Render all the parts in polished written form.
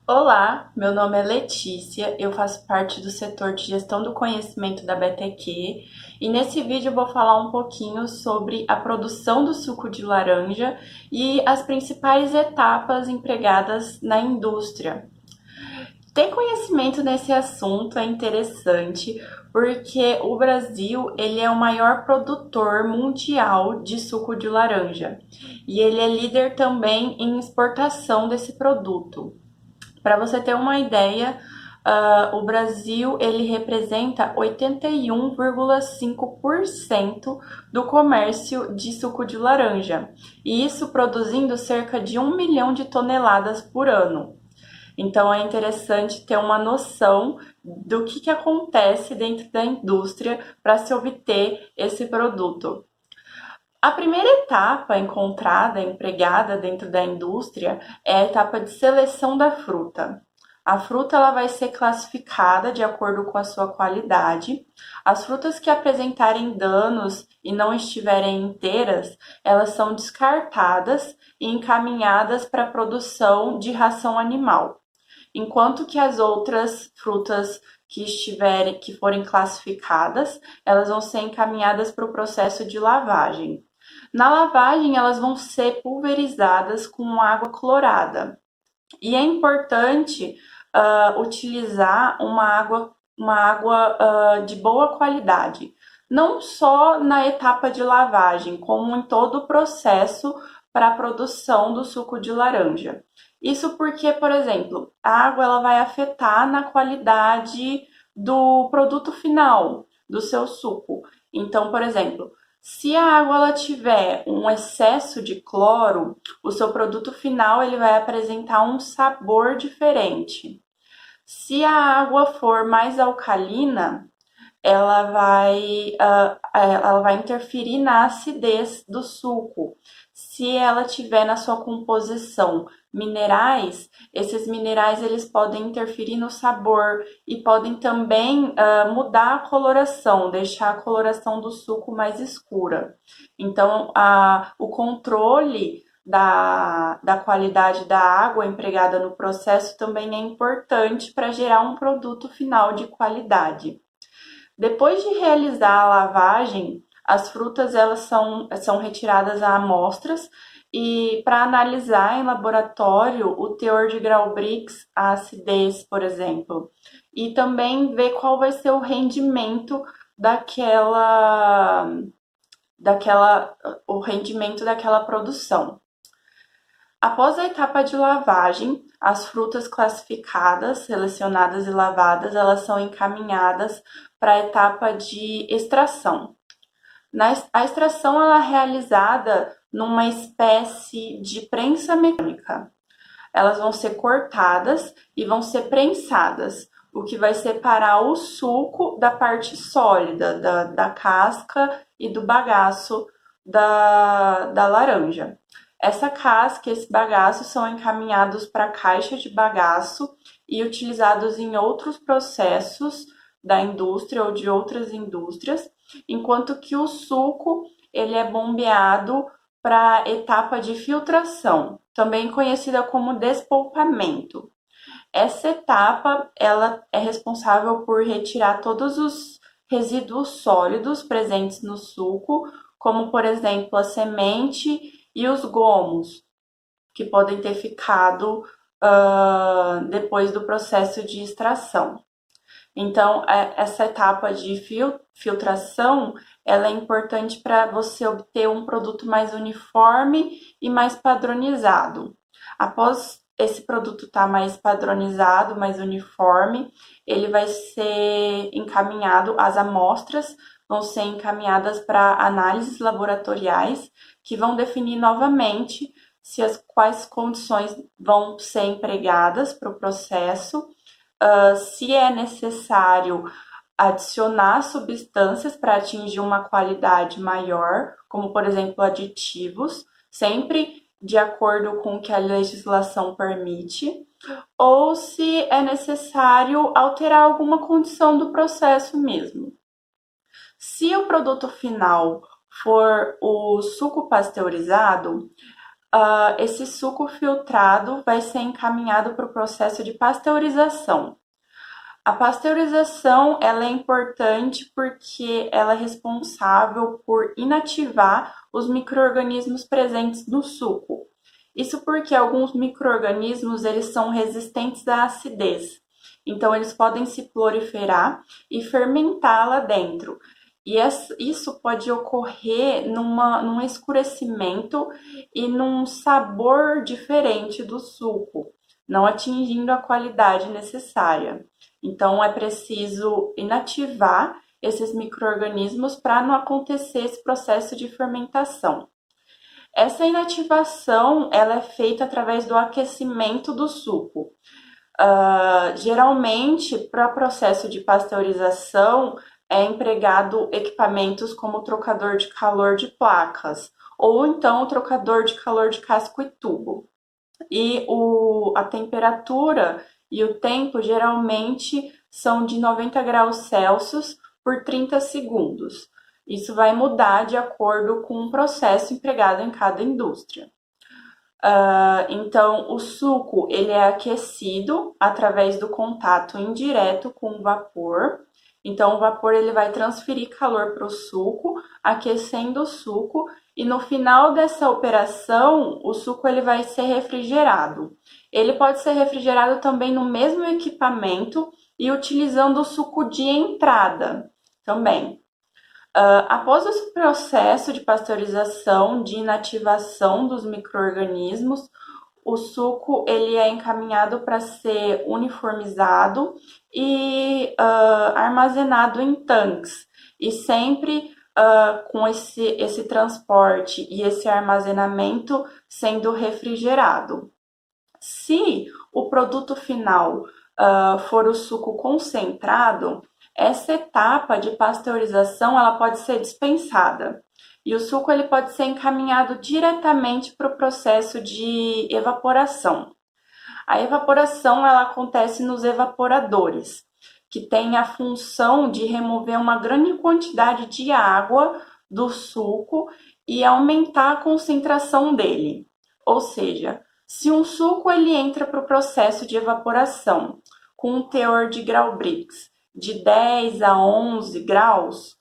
Olá, meu nome é Letícia, eu faço parte do setor de gestão do conhecimento da BTQ e nesse vídeo eu vou falar um pouquinho sobre a produção do suco de laranja e as principais etapas empregadas na indústria. Ter conhecimento nesse assunto é interessante porque o Brasil ele é o maior produtor mundial de suco de laranja e ele é líder também em exportação desse produto. Para você ter uma ideia, o Brasil ele representa 81,5% do comércio de suco de laranja, e isso produzindo cerca de 1 milhão de toneladas por ano. Então é interessante ter uma noção do que acontece dentro da indústria para se obter esse produto. A primeira etapa encontrada, empregada dentro da indústria é a etapa de seleção da fruta. A fruta ela vai ser classificada de acordo com a sua qualidade. As frutas que apresentarem danos e não estiverem inteiras, elas são descartadas e encaminhadas para a produção de ração animal. Enquanto que as outras frutas que forem classificadas, elas vão ser encaminhadas para o processo de lavagem. Na lavagem, elas vão ser pulverizadas com água clorada. E é importante utilizar uma água de boa qualidade, não só na etapa de lavagem, como em todo o processo para a produção do suco de laranja. Isso porque, por exemplo, a água ela vai afetar na qualidade do produto final do seu suco. Então, por exemplo, se a água ela tiver um excesso de cloro, o seu produto final ele vai apresentar um sabor diferente. Se a água for mais alcalina, ela vai interferir na acidez do suco. Se ela tiver na sua composição minerais, esses minerais eles podem interferir no sabor e podem também mudar a coloração, deixar a coloração do suco mais escura. Então, o controle da qualidade da água empregada no processo também é importante para gerar um produto final de qualidade. Depois de realizar a lavagem, as frutas são retiradas a amostras e para analisar em laboratório o teor de Grau-Brix, a acidez, por exemplo, e também ver qual vai ser o rendimento daquela, o rendimento daquela produção. Após a etapa de lavagem, as frutas classificadas, selecionadas e lavadas, elas são encaminhadas para a etapa de extração. A extração ela é realizada numa espécie de prensa mecânica. Elas vão ser cortadas e vão ser prensadas, o que vai separar o suco da parte sólida, da casca e do bagaço da laranja. Essa casca e esse bagaço são encaminhados para a caixa de bagaço e utilizados em outros processos da indústria ou de outras indústrias, enquanto que o suco ele é bombeado para a etapa de filtração, também conhecida como despolpamento. Essa etapa ela é responsável por retirar todos os resíduos sólidos presentes no suco, como por exemplo a semente e os gomos, que podem ter ficado depois do processo de extração. Então, essa etapa de filtração ela é importante para você obter um produto mais uniforme e mais padronizado. Após esse produto estar mais padronizado, mais uniforme, ele vai ser encaminhado, as amostras vão ser encaminhadas para análises laboratoriais que vão definir novamente quais condições vão ser empregadas para o processo, se é necessário adicionar substâncias para atingir uma qualidade maior, como por exemplo aditivos, sempre de acordo com o que a legislação permite, ou se é necessário alterar alguma condição do processo mesmo. Se o produto final for o suco pasteurizado, esse suco filtrado vai ser encaminhado para o processo de pasteurização. A pasteurização ela é importante porque ela é responsável por inativar os micro-organismos presentes no suco. Isso porque alguns micro-organismos eles são resistentes à acidez. Então, eles podem se proliferar e fermentar lá dentro. E isso pode ocorrer num escurecimento e num sabor diferente do suco, não atingindo a qualidade necessária. Então, é preciso inativar esses micro-organismos para não acontecer esse processo de fermentação. Essa inativação ela é feita através do aquecimento do suco. Geralmente, para o processo de pasteurização, é empregado equipamentos como o trocador de calor de placas, ou então o trocador de calor de casco e tubo. E a temperatura e o tempo geralmente são de 90 graus Celsius por 30 segundos. Isso vai mudar de acordo com o processo empregado em cada indústria. Então, o suco ele é aquecido através do contato indireto com o vapor. Então, o vapor ele vai transferir calor para o suco, aquecendo o suco, e no final dessa operação, o suco ele vai ser refrigerado. Ele pode ser refrigerado também no mesmo equipamento e utilizando o suco de entrada também. Após esse processo de pasteurização, de inativação dos micro-organismos, o suco ele é encaminhado para ser uniformizado e armazenado em tanques. E sempre com esse transporte e esse armazenamento sendo refrigerado. Se o produto final for o suco concentrado, essa etapa de pasteurização ela pode ser dispensada e o suco ele pode ser encaminhado diretamente para o processo de evaporação. A evaporação ela acontece nos evaporadores, que tem a função de remover uma grande quantidade de água do suco e aumentar a concentração dele. Ou seja, se um suco ele entra para o processo de evaporação com um teor de Grau-Brix de 10 a 11 graus,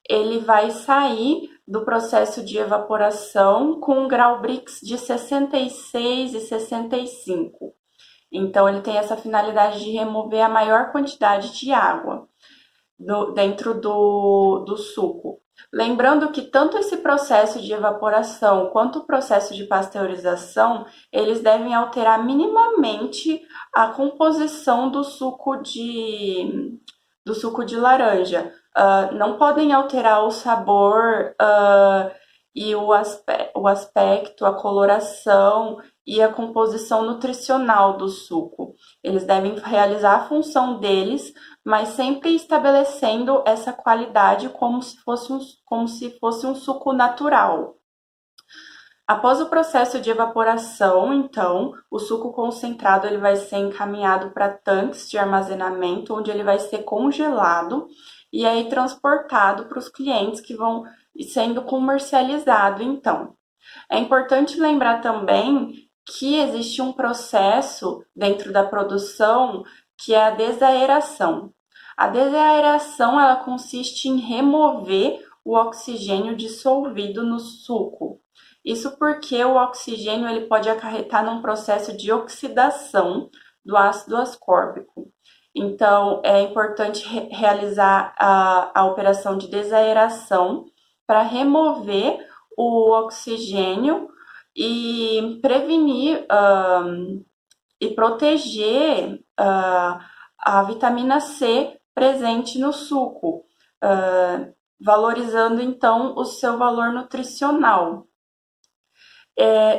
ele vai sair do processo de evaporação com um Grau-Brix de 66 e 65. Então, ele tem essa finalidade de remover a maior quantidade de água dentro do suco. Lembrando que tanto esse processo de evaporação quanto o processo de pasteurização, eles devem alterar minimamente a composição do suco de laranja. Não podem alterar o sabor e o aspecto, a coloração e a composição nutricional do suco. Eles devem realizar a função deles, mas sempre estabelecendo essa qualidade como se fosse um suco natural. Após o processo de evaporação, então, o suco concentrado ele vai ser encaminhado para tanques de armazenamento, onde ele vai ser congelado e aí transportado para os clientes que vão sendo comercializado, então. É importante lembrar também que existe um processo dentro da produção que é a desaeração. A desaeração ela consiste em remover o oxigênio dissolvido no suco. Isso porque o oxigênio ele pode acarretar num processo de oxidação do ácido ascórbico. Então, é importante realizar a operação de desaeração para remover o oxigênio e prevenir e proteger a vitamina C presente no suco, valorizando então o seu valor nutricional.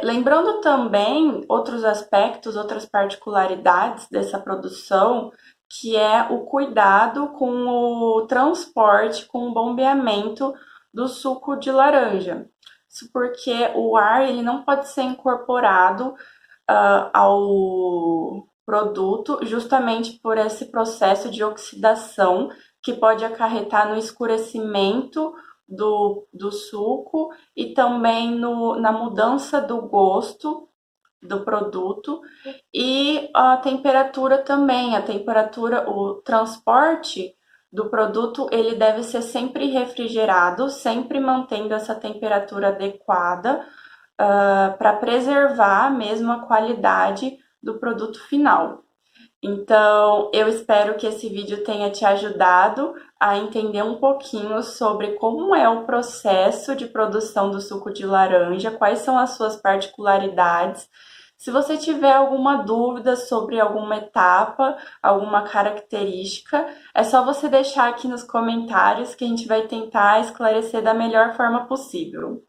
Lembrando também outros aspectos, outras particularidades dessa produção, que é o cuidado com o transporte, com o bombeamento do suco de laranja. Isso porque o ar ele não pode ser incorporado ao produto justamente por esse processo de oxidação que pode acarretar no escurecimento do suco e também na mudança do gosto do produto e a temperatura também, o transporte do produto, ele deve ser sempre refrigerado, sempre mantendo essa temperatura adequada, para preservar mesmo a qualidade do produto final. Então, eu espero que esse vídeo tenha te ajudado a entender um pouquinho sobre como é o processo de produção do suco de laranja, quais são as suas particularidades. Se você tiver alguma dúvida sobre alguma etapa, alguma característica, é só você deixar aqui nos comentários que a gente vai tentar esclarecer da melhor forma possível.